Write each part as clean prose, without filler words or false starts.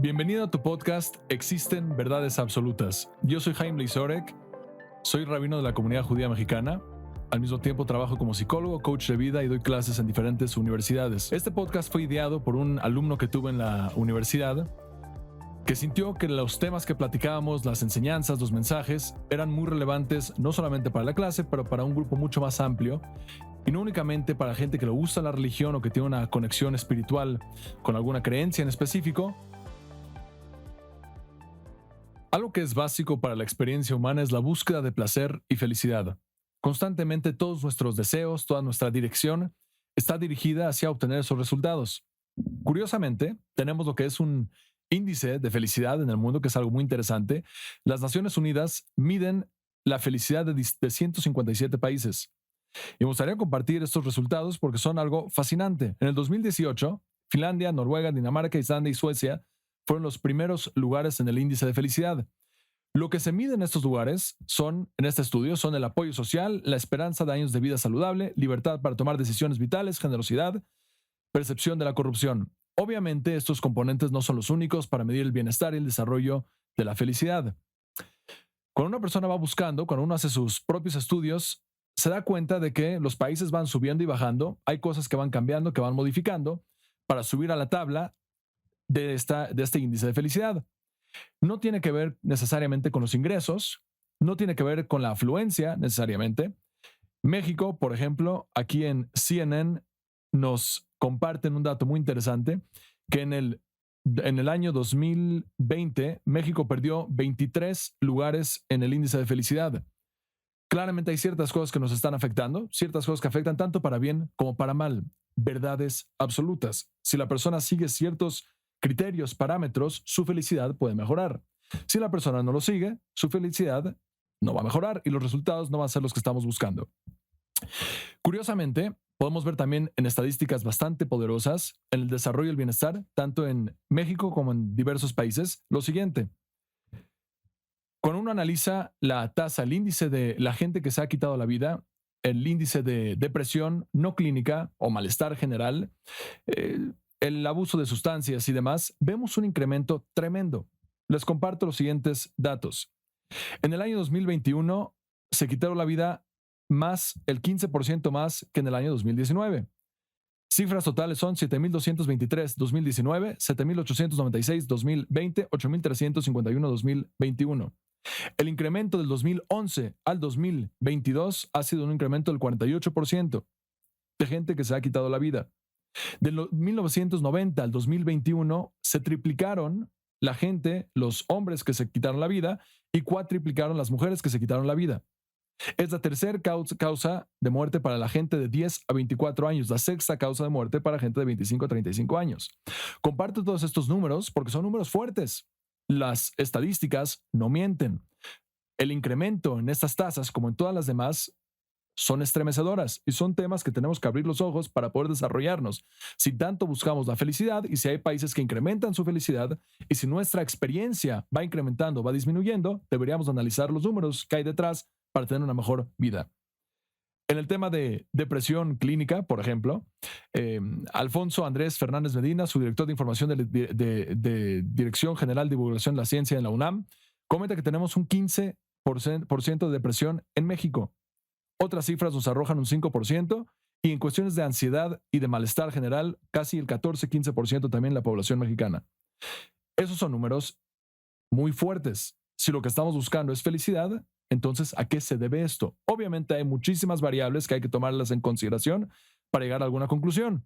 Bienvenido a tu podcast Existen Verdades Absolutas. Yo soy Chaim Leisorek, soy rabino de la comunidad judía mexicana. Al mismo tiempo trabajo como psicólogo, coach de vida y doy clases en diferentes universidades. Este podcast fue ideado por un alumno que tuve en la universidad que sintió que los temas que platicábamos, las enseñanzas, los mensajes, eran muy relevantes no solamente para la clase, pero para un grupo mucho más amplio. Y no únicamente para gente que le gusta la religión o que tiene una conexión espiritual con alguna creencia en específico. Algo que es básico para la experiencia humana es la búsqueda de placer y felicidad. Constantemente todos nuestros deseos, toda nuestra dirección está dirigida hacia obtener esos resultados. Curiosamente, tenemos lo que es un índice de felicidad en el mundo, que es algo muy interesante. Las Naciones Unidas miden la felicidad de 157 países. Y me gustaría compartir estos resultados porque son algo fascinante. En el 2018, Finlandia, Noruega, Dinamarca, Islandia y Suecia fueron los primeros lugares en el índice de felicidad. Lo que se mide en estos lugares en este estudio, son el apoyo social, la esperanza de años de vida saludable, libertad para tomar decisiones vitales, generosidad, percepción de la corrupción. Obviamente, estos componentes no son los únicos para medir el bienestar y el desarrollo de la felicidad. Cuando una persona va buscando, cuando uno hace sus propios estudios, se da cuenta de que los países van subiendo y bajando, hay cosas que van cambiando, que van modificando para subir a la tabla de este índice de felicidad. No tiene que ver necesariamente con los ingresos, no tiene que ver con la afluencia necesariamente. México, por ejemplo, aquí en CNN nos comparten un dato muy interesante, que en el año 2020 México perdió 23 lugares en el índice de felicidad. Claramente hay ciertas cosas que nos están afectando, ciertas cosas que afectan tanto para bien como para mal. Verdades absolutas. Si la persona sigue ciertos criterios, parámetros, su felicidad puede mejorar. Si la persona no lo sigue, su felicidad no va a mejorar y los resultados no van a ser los que estamos buscando. Curiosamente, podemos ver también en estadísticas bastante poderosas en el desarrollo y el bienestar, tanto en México como en diversos países, lo siguiente. Cuando uno analiza la tasa, el índice de la gente que se ha quitado la vida, el índice de depresión no clínica o malestar general, el abuso de sustancias y demás, vemos un incremento tremendo. Les comparto los siguientes datos. En el año 2021 se quitaron la vida el 15% más que en el año 2019. Cifras totales son 7,223 2019, 7,896 2020, 8,351 2021. El incremento del 2011 al 2022 ha sido un incremento del 48% de gente que se ha quitado la vida. De 1990 al 2021 se triplicaron la gente, los hombres que se quitaron la vida, y cuatriplicaron las mujeres que se quitaron la vida. Es la tercera causa de muerte para la gente de 10 a 24 años, la sexta causa de muerte para gente de 25 a 35 años. Comparto todos estos números porque son números fuertes. Las estadísticas no mienten. El incremento en estas tasas, como en todas las demás, son estremecedoras y son temas que tenemos que abrir los ojos para poder desarrollarnos. Si tanto buscamos la felicidad y si hay países que incrementan su felicidad y si nuestra experiencia va incrementando, va disminuyendo, deberíamos analizar los números que hay detrás para tener una mejor vida. En el tema de depresión clínica, por ejemplo, Alfonso Andrés Fernández Medina, su director de información de Dirección General de Divulgación de la Ciencia en la UNAM, comenta que tenemos un 15% de depresión en México. Otras cifras nos arrojan un 5% y en cuestiones de ansiedad y de malestar general, casi el 14-15% también en la población mexicana. Esos son números muy fuertes. Si lo que estamos buscando es felicidad, entonces, ¿a qué se debe esto? Obviamente hay muchísimas variables que hay que tomarlas en consideración para llegar a alguna conclusión.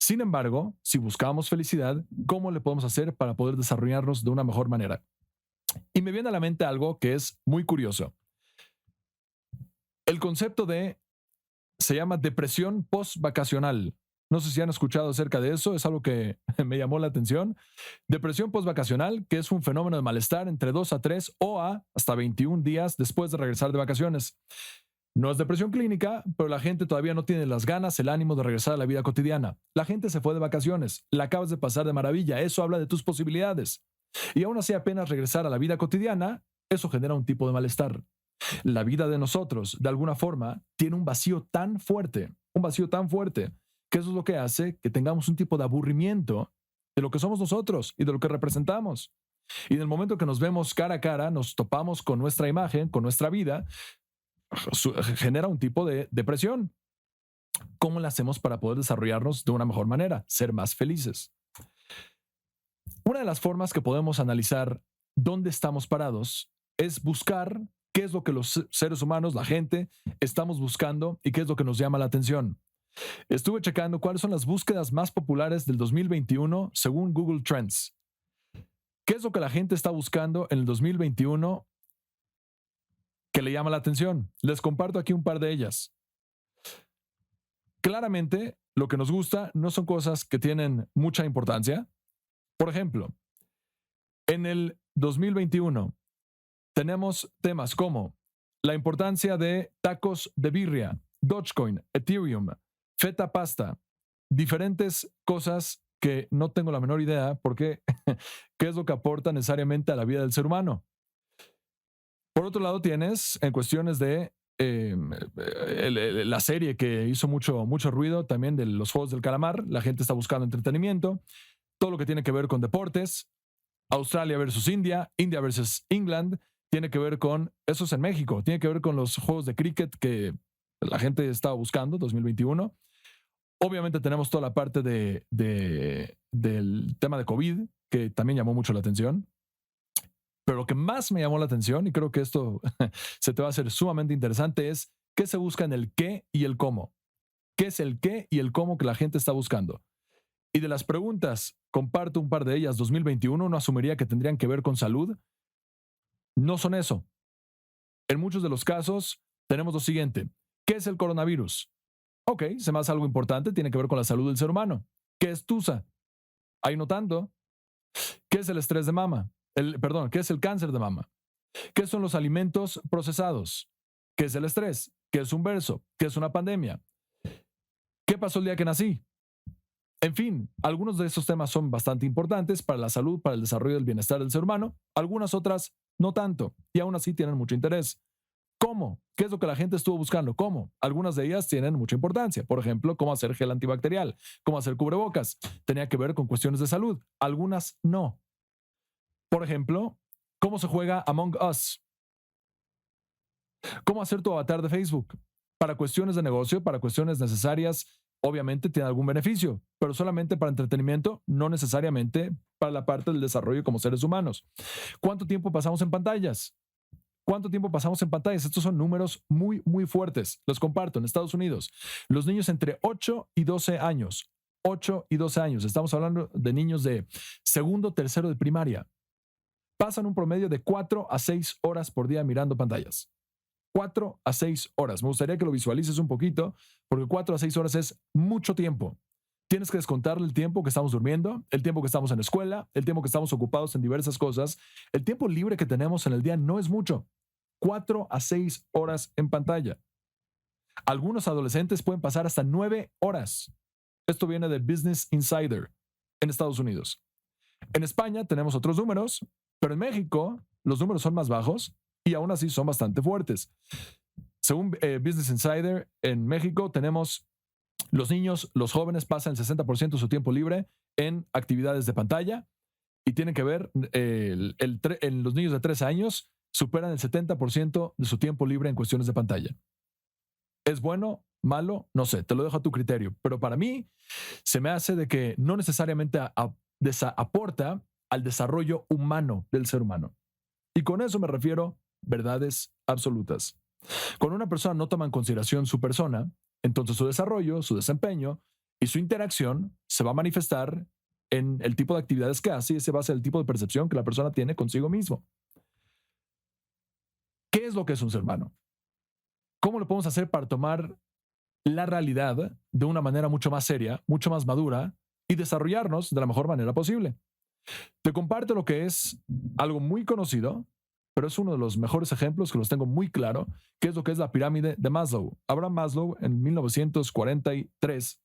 Sin embargo, si buscamos felicidad, ¿cómo le podemos hacer para poder desarrollarnos de una mejor manera? Y me viene a la mente algo que es muy curioso. El concepto se llama depresión postvacacional. No sé si han escuchado acerca de eso, es algo que me llamó la atención. Depresión postvacacional, que es un fenómeno de malestar entre 2 a 3 o hasta 21 días después de regresar de vacaciones. No es depresión clínica, pero la gente todavía no tiene las ganas, el ánimo de regresar a la vida cotidiana. La gente se fue de vacaciones, la acabas de pasar de maravilla, eso habla de tus posibilidades. Y aún así apenas regresar a la vida cotidiana, eso genera un tipo de malestar. La vida de nosotros, de alguna forma, tiene un vacío tan fuerte, que eso es lo que hace que tengamos un tipo de aburrimiento de lo que somos nosotros y de lo que representamos. Y en el momento que nos vemos cara a cara, nos topamos con nuestra imagen, con nuestra vida, genera un tipo de depresión. ¿Cómo lo hacemos para poder desarrollarnos de una mejor manera? Ser más felices. Una de las formas que podemos analizar dónde estamos parados es buscar qué es lo que los seres humanos, la gente, estamos buscando y qué es lo que nos llama la atención. Estuve checando cuáles son las búsquedas más populares del 2021 según Google Trends. ¿Qué es lo que la gente está buscando en el 2021 que le llama la atención? Les comparto aquí un par de ellas. Claramente, lo que nos gusta no son cosas que tienen mucha importancia. Por ejemplo, en el 2021 tenemos temas como la importancia de tacos de birria, Dogecoin, Ethereum, Feta Pasta, diferentes cosas que no tengo la menor idea porque qué es lo que aporta necesariamente a la vida del ser humano. Por otro lado, tienes en cuestiones de la serie que hizo mucho ruido también de los Juegos del Calamar. La gente está buscando entretenimiento, todo lo que tiene que ver con deportes, Australia versus India, India versus England, tiene que ver con, eso es en México, tiene que ver con los juegos de cricket que la gente estaba buscando, 2021. Obviamente tenemos toda la parte del tema de COVID, que también llamó mucho la atención. Pero lo que más me llamó la atención, y creo que esto se te va a hacer sumamente interesante, es qué se busca en el qué y el cómo. ¿Qué es el qué y el cómo que la gente está buscando? Y de las preguntas, comparto un par de ellas, 2021, uno asumiría que tendrían que ver con salud. No son eso. En muchos de los casos tenemos lo siguiente. ¿Qué es el coronavirus? Ok, se me hace algo importante, tiene que ver con la salud del ser humano. ¿Qué es TUSA? Ahí no tanto. ¿Qué es el estrés de mama? ¿Qué es el cáncer de mama? ¿Qué son los alimentos procesados? ¿Qué es el estrés? ¿Qué es un verso? ¿Qué es una pandemia? ¿Qué pasó el día que nací? En fin, algunos de estos temas son bastante importantes para la salud, para el desarrollo del bienestar del ser humano, algunas otras no tanto, y aún así tienen mucho interés. ¿Cómo? ¿Qué es lo que la gente estuvo buscando? ¿Cómo? Algunas de ellas tienen mucha importancia. Por ejemplo, cómo hacer gel antibacterial, cómo hacer cubrebocas. Tenía que ver con cuestiones de salud. Algunas no. Por ejemplo, ¿cómo se juega Among Us? ¿Cómo hacer tu avatar de Facebook? Para cuestiones de negocio, para cuestiones necesarias, obviamente tiene algún beneficio, pero solamente para entretenimiento, no necesariamente para la parte del desarrollo como seres humanos. ¿Cuánto tiempo pasamos en pantallas? ¿Cuánto tiempo pasamos en pantallas? Estos son números muy, muy fuertes. Los comparto. En Estados Unidos, los niños entre 8 y 12 años, 8 y 12 años, estamos hablando de niños de segundo, tercero de primaria, pasan un promedio de 4 a 6 horas por día mirando pantallas. 4 a 6 horas. Me gustaría que lo visualices un poquito, porque 4 a 6 horas es mucho tiempo. Tienes que descontarle el tiempo que estamos durmiendo, el tiempo que estamos en la escuela, el tiempo que estamos ocupados en diversas cosas. El tiempo libre que tenemos en el día no es mucho. 4 a 6 horas en pantalla. Algunos adolescentes pueden pasar hasta 9 horas. Esto viene de Business Insider en Estados Unidos. En España tenemos otros números, pero en México los números son más bajos y aún así son bastante fuertes. Según Business Insider, en México tenemos los niños, los jóvenes pasan el 60% de su tiempo libre en actividades de pantalla y tienen que ver, en los niños de 3 años superan el 70% de su tiempo libre en cuestiones de pantalla. ¿Es bueno? ¿Malo? No sé, te lo dejo a tu criterio. Pero para mí se me hace de que no necesariamente aporta al desarrollo humano del ser humano. Y con eso me refiero verdades absolutas. Cuando una persona no toma en consideración su persona, entonces su desarrollo, su desempeño y su interacción se va a manifestar en el tipo de actividades que hace y ese va a ser el tipo de percepción que la persona tiene consigo mismo. ¿Qué es lo que es un ser humano? ¿Cómo lo podemos hacer para tomar la realidad de una manera mucho más seria, mucho más madura y desarrollarnos de la mejor manera posible? Te comparto lo que es algo muy conocido, pero es uno de los mejores ejemplos que los tengo muy claro, que es lo que es la pirámide de Maslow. Abraham Maslow, en 1943,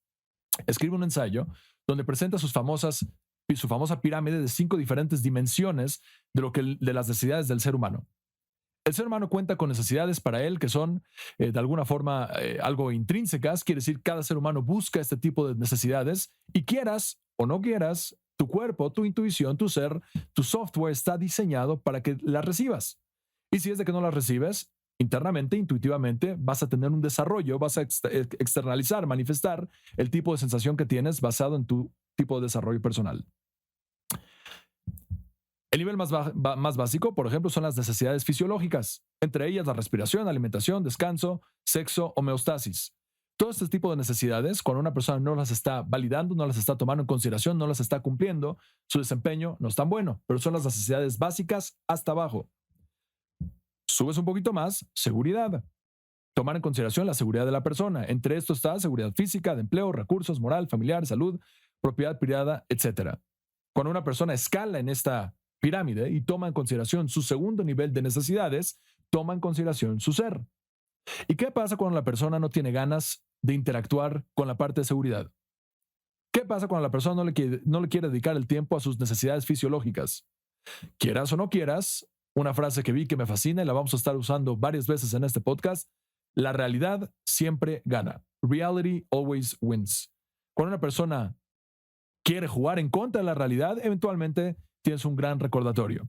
escribe un ensayo donde presenta su famosa pirámide de 5 diferentes dimensiones de las necesidades del ser humano. El ser humano cuenta con necesidades para él que son de alguna forma algo intrínsecas, quiere decir cada ser humano busca este tipo de necesidades y quieras o no quieras, Tu cuerpo, tu intuición, tu ser, tu software está diseñado para que las recibas. Y si es de que no las recibes, internamente, intuitivamente, vas a tener un desarrollo, vas a externalizar, manifestar el tipo de sensación que tienes basado en tu tipo de desarrollo personal. El nivel más básico, por ejemplo, son las necesidades fisiológicas, entre ellas la respiración, alimentación, descanso, sexo, homeostasis. Todo este tipo de necesidades, cuando una persona no las está validando, no las está tomando en consideración, no las está cumpliendo, su desempeño no es tan bueno, pero son las necesidades básicas hasta abajo. Subes un poquito más, seguridad. Tomar en consideración la seguridad de la persona. Entre esto está seguridad física, de empleo, recursos, moral, familiar, salud, propiedad privada, etc. Cuando una persona escala en esta pirámide y toma en consideración su segundo nivel de necesidades, toma en consideración su ser. ¿Y qué pasa cuando la persona no tiene ganas de interactuar con la parte de seguridad? ¿Qué pasa cuando la persona no le quiere dedicar el tiempo a sus necesidades fisiológicas? Quieras o no quieras, una frase que vi que me fascina y la vamos a estar usando varias veces en este podcast: la realidad siempre gana. Reality always wins. Cuando una persona quiere jugar en contra de la realidad, eventualmente tienes un gran recordatorio.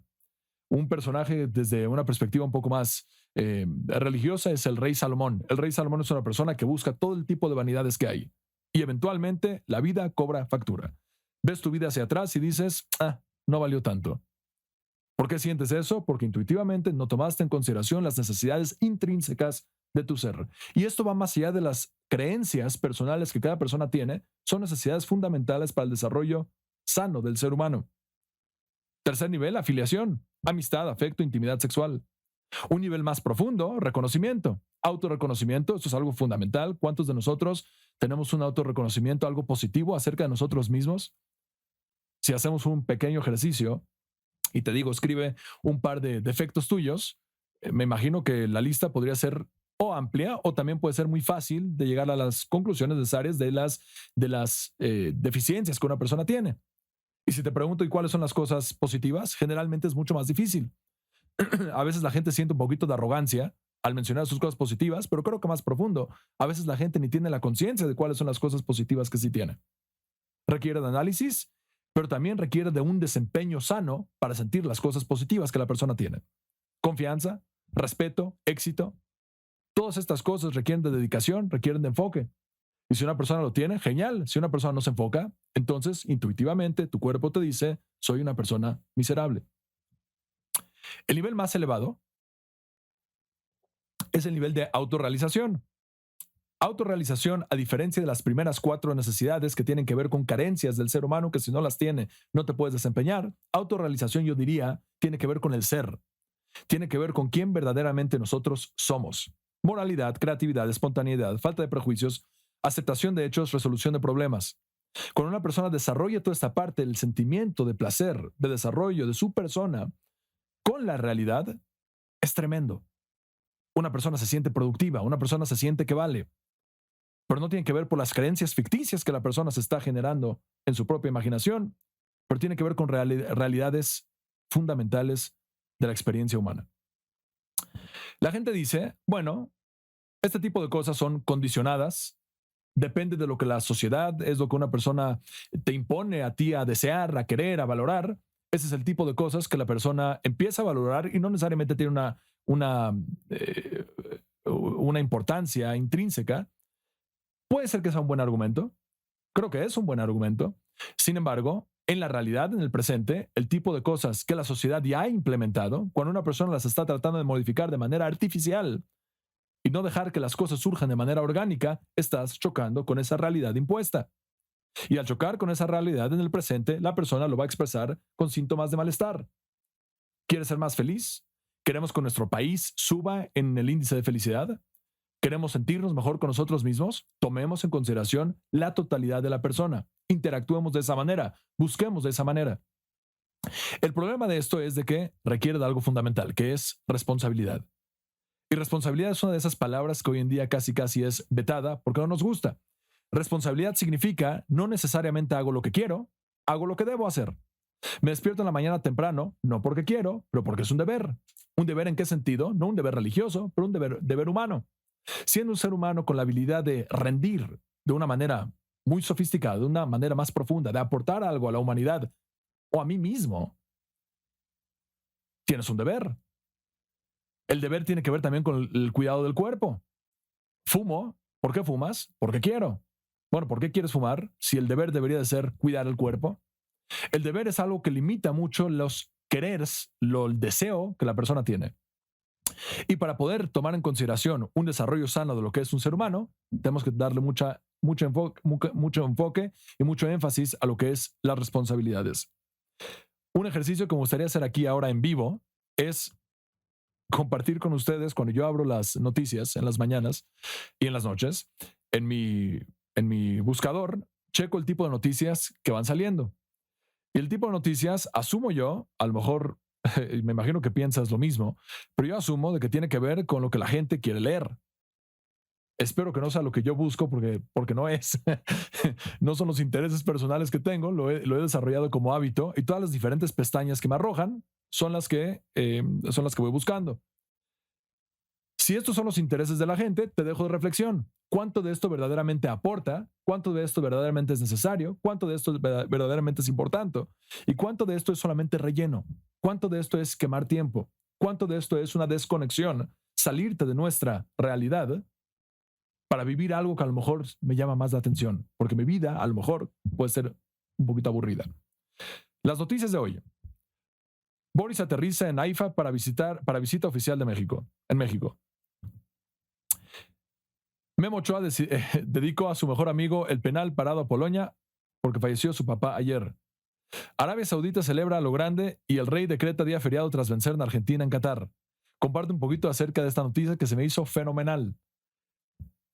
Un personaje desde una perspectiva un poco más religiosa es el rey Salomón. El rey Salomón es una persona que busca todo el tipo de vanidades que hay y eventualmente la vida cobra factura. Ves tu vida hacia atrás y dices, no valió tanto. ¿Por qué sientes eso? Porque intuitivamente no tomaste en consideración las necesidades intrínsecas de tu ser. Y esto va más allá de las creencias personales que cada persona tiene, son necesidades fundamentales para el desarrollo sano del ser humano. Tercer nivel, afiliación, amistad, afecto, intimidad sexual. Un nivel más profundo, reconocimiento. Autorreconocimiento, esto es algo fundamental. ¿Cuántos de nosotros tenemos un autorreconocimiento, algo positivo acerca de nosotros mismos? Si hacemos un pequeño ejercicio y te digo, escribe un par de defectos tuyos, me imagino que la lista podría ser o amplia o también puede ser muy fácil de llegar a las conclusiones necesarias de las deficiencias que una persona tiene. Y si te pregunto, ¿y cuáles son las cosas positivas? Generalmente es mucho más difícil. A veces la gente siente un poquito de arrogancia al mencionar sus cosas positivas, pero creo que más profundo, a veces la gente ni tiene la conciencia de cuáles son las cosas positivas que sí tiene. Requiere de análisis, pero también requiere de un desempeño sano para sentir las cosas positivas que la persona tiene. Confianza, respeto, éxito. Todas estas cosas requieren de dedicación, requieren de enfoque. Y si una persona lo tiene, genial. Si una persona no se enfoca, entonces intuitivamente tu cuerpo te dice, soy una persona miserable. El nivel más elevado es el nivel de autorrealización. Autorrealización, a diferencia de las primeras 4 necesidades que tienen que ver con carencias del ser humano, que si no las tiene, no te puedes desempeñar. Autorrealización, yo diría, tiene que ver con el ser. Tiene que ver con quién verdaderamente nosotros somos. Moralidad, creatividad, espontaneidad, falta de prejuicios, aceptación de hechos, resolución de problemas. Cuando una persona desarrolla toda esta parte, el sentimiento de placer, de desarrollo de su persona con la realidad, es tremendo. Una persona se siente productiva, una persona se siente que vale, pero no tiene que ver por las creencias ficticias que la persona se está generando en su propia imaginación, pero tiene que ver con realidades fundamentales de la experiencia humana. La gente dice, bueno, este tipo de cosas son condicionadas, depende de lo que la sociedad, es lo que una persona te impone a ti a desear, a querer, a valorar. Ese es el tipo de cosas que la persona empieza a valorar y no necesariamente tiene una importancia intrínseca. Puede ser que sea un buen argumento. Creo que es un buen argumento. Sin embargo, en la realidad, en el presente, el tipo de cosas que la sociedad ya ha implementado, cuando una persona las está tratando de modificar de manera artificial y no dejar que las cosas surjan de manera orgánica, estás chocando con esa realidad impuesta. Y al chocar con esa realidad en el presente, la persona lo va a expresar con síntomas de malestar. ¿Quieres ser más feliz? ¿Queremos que nuestro país suba en el índice de felicidad? ¿Queremos sentirnos mejor con nosotros mismos? Tomemos en consideración la totalidad de la persona. Interactuemos de esa manera. Busquemos de esa manera. El problema de esto es de que requiere de algo fundamental, que es responsabilidad. Y responsabilidad es una de esas palabras que hoy en día casi es vetada porque no nos gusta. Responsabilidad significa no necesariamente hago lo que quiero, hago lo que debo hacer. Me despierto en la mañana temprano, no porque quiero, pero porque es un deber. ¿Un deber en qué sentido? No un deber religioso, pero un deber humano. Siendo un ser humano con la habilidad de rendir de una manera muy sofisticada, de una manera más profunda, de aportar algo a la humanidad o a mí mismo, tienes un deber. El deber tiene que ver también con el cuidado del cuerpo. Fumo. ¿Por qué fumas? Porque quiero. Bueno, ¿por qué quieres fumar si el deber debería de ser cuidar el cuerpo? El deber es algo que limita mucho los quereres, el deseo que la persona tiene. Y para poder tomar en consideración un desarrollo sano de lo que es un ser humano, tenemos que darle mucho enfoque y mucho énfasis a lo que es las responsabilidades. Un ejercicio que me gustaría hacer aquí ahora en vivo es compartir con ustedes cuando yo abro las noticias en las mañanas y en las noches, en mi buscador, checo el tipo de noticias que van saliendo. Y el tipo de noticias, asumo yo, a lo mejor me imagino que piensas lo mismo, pero yo asumo de que tiene que ver con lo que la gente quiere leer. Espero que no sea lo que yo busco porque no es. No son los intereses personales que tengo, lo he desarrollado como hábito y todas las diferentes pestañas que me arrojan son las que voy buscando. Si estos son los intereses de la gente, te dejo de reflexión. ¿Cuánto de esto verdaderamente aporta? ¿Cuánto de esto verdaderamente es necesario? ¿Cuánto de esto verdaderamente es importante? ¿Y cuánto de esto es solamente relleno? ¿Cuánto de esto es quemar tiempo? ¿Cuánto de esto es una desconexión? Salirte de nuestra realidad para vivir algo que a lo mejor me llama más la atención, porque mi vida a lo mejor puede ser un poquito aburrida. Las noticias de hoy. Boris aterriza en AIFA para visita oficial de México, en México. Memo Ochoa dedicó a su mejor amigo el penal parado a Polonia porque falleció su papá ayer. Arabia Saudita celebra a lo grande y el rey decreta día feriado tras vencer en Argentina en Qatar. Comparte un poquito acerca de esta noticia que se me hizo fenomenal.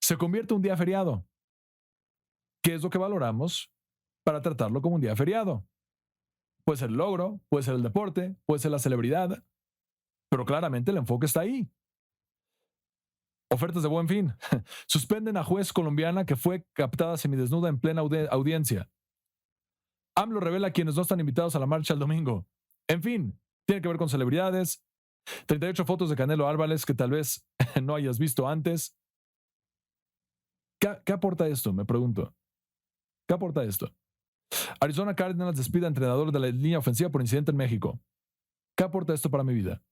Se convierte en un día feriado. ¿Qué es lo que valoramos para tratarlo como un día feriado? Puede ser el logro, puede ser el deporte, puede ser la celebridad, pero claramente el enfoque está ahí. Ofertas de Buen Fin. Suspenden a juez colombiana que fue captada semidesnuda en plena audiencia. AMLO revela a quienes no están invitados a la marcha el domingo. En fin, tiene que ver con celebridades. 38 fotos de Canelo Álvarez que tal vez no hayas visto antes. ¿Qué aporta esto? Me pregunto. ¿Qué aporta esto? Arizona Cardinals despide a entrenador de la línea ofensiva por incidente en México. ¿Qué aporta esto para mi vida?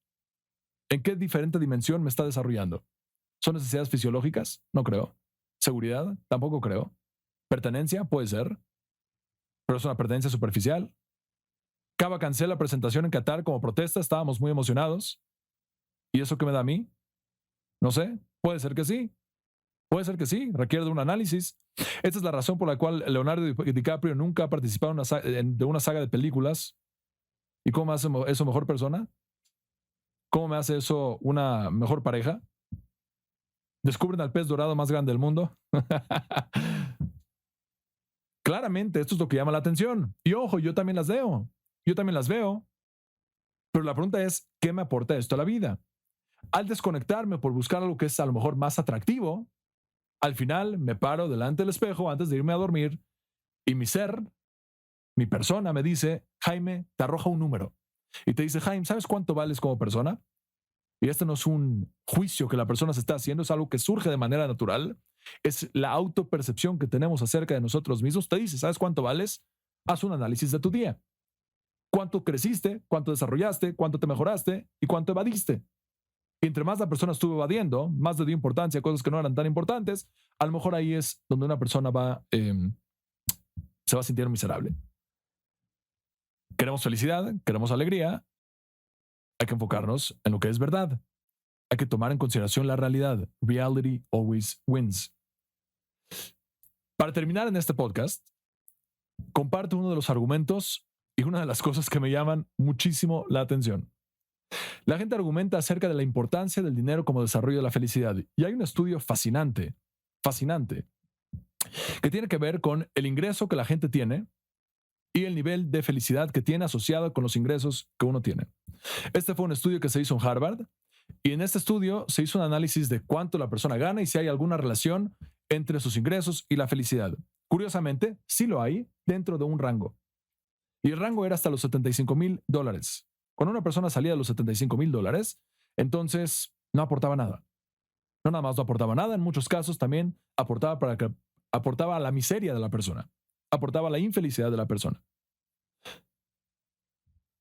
¿En qué diferente dimensión me está desarrollando? ¿Son necesidades fisiológicas? No creo. ¿Seguridad? Tampoco creo. ¿Pertenencia? Puede ser. Pero es una pertenencia superficial. Cava cancela presentación en Qatar como protesta. Estábamos muy emocionados. ¿Y eso qué me da a mí? No sé. Puede ser que sí. Puede ser que sí. Requiere de un análisis. Esta es la razón por la cual Leonardo DiCaprio nunca ha participado de una saga de películas. ¿Y cómo me hace eso mejor persona? ¿Cómo me hace eso una mejor pareja? ¿Descubren al pez dorado más grande del mundo? Claramente, esto es lo que llama la atención. Y ojo, yo también las veo. Yo también las veo. Pero la pregunta es, ¿qué me aporta esto a la vida? Al desconectarme por buscar algo que es a lo mejor más atractivo, al final me paro delante del espejo antes de irme a dormir y mi ser, mi persona me dice, Jaime, te arroja un número. Y te dice, Jaime, ¿sabes cuánto vales como persona? Y este no es un juicio que la persona se está haciendo, es algo que surge de manera natural. Es la autopercepción que tenemos acerca de nosotros mismos. Te dice, ¿sabes cuánto vales? Haz un análisis de tu día. ¿Cuánto creciste? ¿Cuánto desarrollaste? ¿Cuánto te mejoraste? ¿Y cuánto evadiste? Y entre más la persona estuvo evadiendo, más le dio importancia a cosas que no eran tan importantes, a lo mejor ahí es donde una persona se va a sentir miserable. Queremos felicidad, queremos alegría, hay que enfocarnos en lo que es verdad. Hay que tomar en consideración la realidad. Reality always wins. Para terminar en este podcast, comparto uno de los argumentos y una de las cosas que me llaman muchísimo la atención. La gente argumenta acerca de la importancia del dinero como desarrollo de la felicidad. Y hay un estudio fascinante, que tiene que ver con el ingreso que la gente tiene y el nivel de felicidad que tiene asociado con los ingresos que uno tiene. Este fue un estudio que se hizo en Harvard y en este estudio se hizo un análisis de cuánto la persona gana y si hay alguna relación entre sus ingresos y la felicidad. Curiosamente, sí lo hay dentro de un rango. Y el rango era hasta los $75,000. Cuando una persona salía de los $75,000, entonces no aportaba nada. No nada más no aportaba nada, en muchos casos también aportaba para que aportaba a la miseria de la persona, aportaba a la infelicidad de la persona.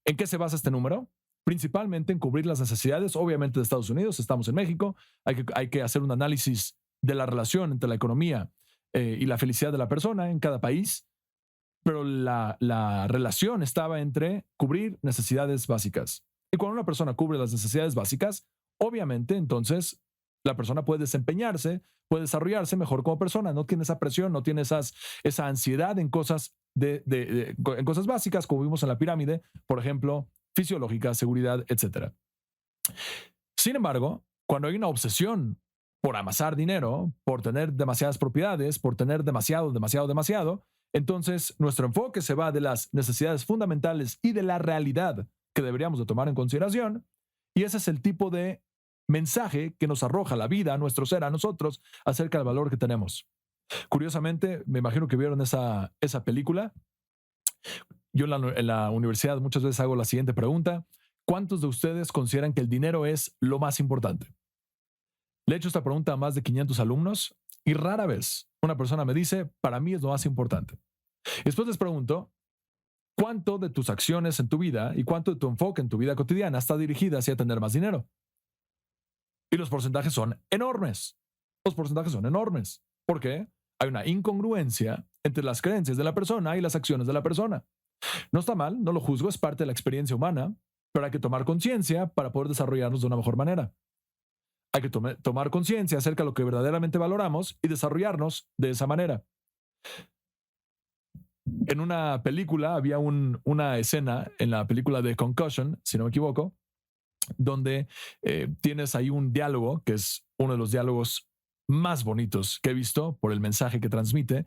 ¿En qué se basa este número? Principalmente en cubrir las necesidades, obviamente, de Estados Unidos. Estamos en México, hay que hacer un análisis de la relación entre la economía y la felicidad de la persona en cada país, pero la relación estaba entre cubrir necesidades básicas. Y cuando una persona cubre las necesidades básicas, obviamente, entonces, la persona puede desempeñarse, puede desarrollarse mejor como persona, no tiene esa presión, no tiene esa ansiedad en cosas, en cosas básicas, como vimos en la pirámide, por ejemplo, fisiológica, seguridad, etc. Sin embargo, cuando hay una obsesión por amasar dinero, por tener demasiadas propiedades, por tener demasiado, entonces nuestro enfoque se va de las necesidades fundamentales y de la realidad que deberíamos de tomar en consideración, y ese es el tipo de mensaje que nos arroja la vida, nuestro ser, a nosotros, acerca del valor que tenemos. Curiosamente, me imagino que vieron esa película. Yo en la universidad muchas veces hago la siguiente pregunta: ¿cuántos de ustedes consideran que el dinero es lo más importante? Le he hecho esta pregunta a más de 500 alumnos y rara vez una persona me dice, para mí es lo más importante. Y después les pregunto, ¿cuánto de tus acciones en tu vida y cuánto de tu enfoque en tu vida cotidiana está dirigida hacia tener más dinero? Y los porcentajes son enormes. Los porcentajes son enormes. ¿Por qué? Hay una incongruencia entre las creencias de la persona y las acciones de la persona. No está mal, no lo juzgo, es parte de la experiencia humana, pero hay que tomar conciencia para poder desarrollarnos de una mejor manera. Hay que tomar conciencia acerca de lo que verdaderamente valoramos y desarrollarnos de esa manera. En una película había una escena, en la película de Concussion, si no me equivoco, donde tienes ahí un diálogo, que es uno de los diálogos más bonitos que he visto por el mensaje que transmite,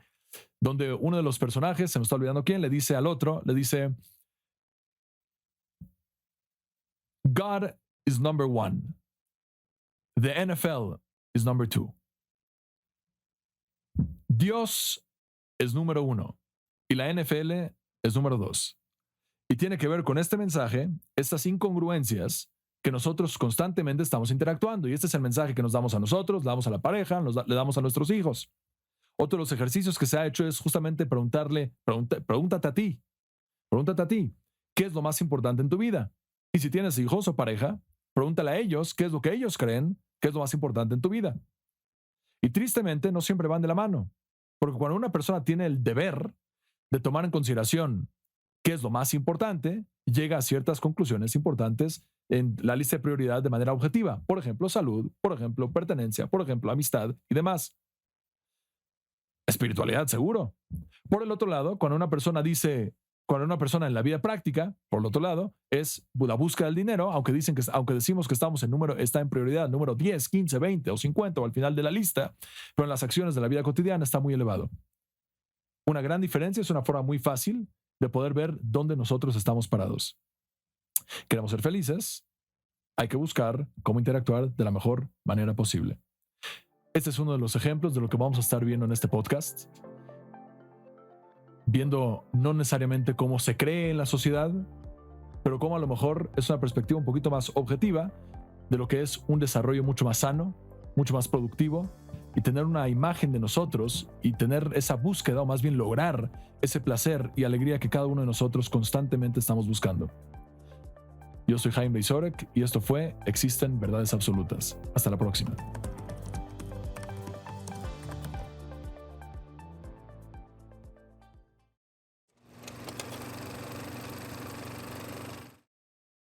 donde uno de los personajes, se me está olvidando quién, le dice al otro, le dice, God is number one. The NFL is number two. Dios es número uno y la NFL es número dos. Y tiene que ver con este mensaje, estas incongruencias que nosotros constantemente estamos interactuando. Y este es el mensaje que nos damos a nosotros, le damos a la pareja, le damos a nuestros hijos. Otro de los ejercicios que se ha hecho es justamente pregúntate a ti, ¿qué es lo más importante en tu vida? Y si tienes hijos o pareja, pregúntale a ellos qué es lo que ellos creen que es lo más importante en tu vida. Y tristemente no siempre van de la mano, porque cuando una persona tiene el deber de tomar en consideración qué es lo más importante, llega a ciertas conclusiones importantes en la lista de prioridad de manera objetiva. Por ejemplo, salud, por ejemplo, pertenencia, por ejemplo, amistad y demás. Espiritualidad, seguro. Por el otro lado, cuando una persona en la vida práctica, por el otro lado, es la búsqueda del dinero, aunque decimos que está en prioridad número 10, 15, 20 o 50 o al final de la lista, pero en las acciones de la vida cotidiana está muy elevado. Una gran diferencia, es una forma muy fácil de poder ver dónde nosotros estamos parados. Queremos ser felices, hay que buscar cómo interactuar de la mejor manera posible. Este es uno de los ejemplos de lo que vamos a estar viendo en este podcast. Viendo no necesariamente cómo se cree en la sociedad, pero cómo a lo mejor es una perspectiva un poquito más objetiva de lo que es un desarrollo mucho más sano, mucho más productivo, y tener una imagen de nosotros y tener esa búsqueda, o más bien lograr ese placer y alegría que cada uno de nosotros constantemente estamos buscando. Yo soy Jaime Beisorek y esto fue Existen Verdades Absolutas. Hasta la próxima.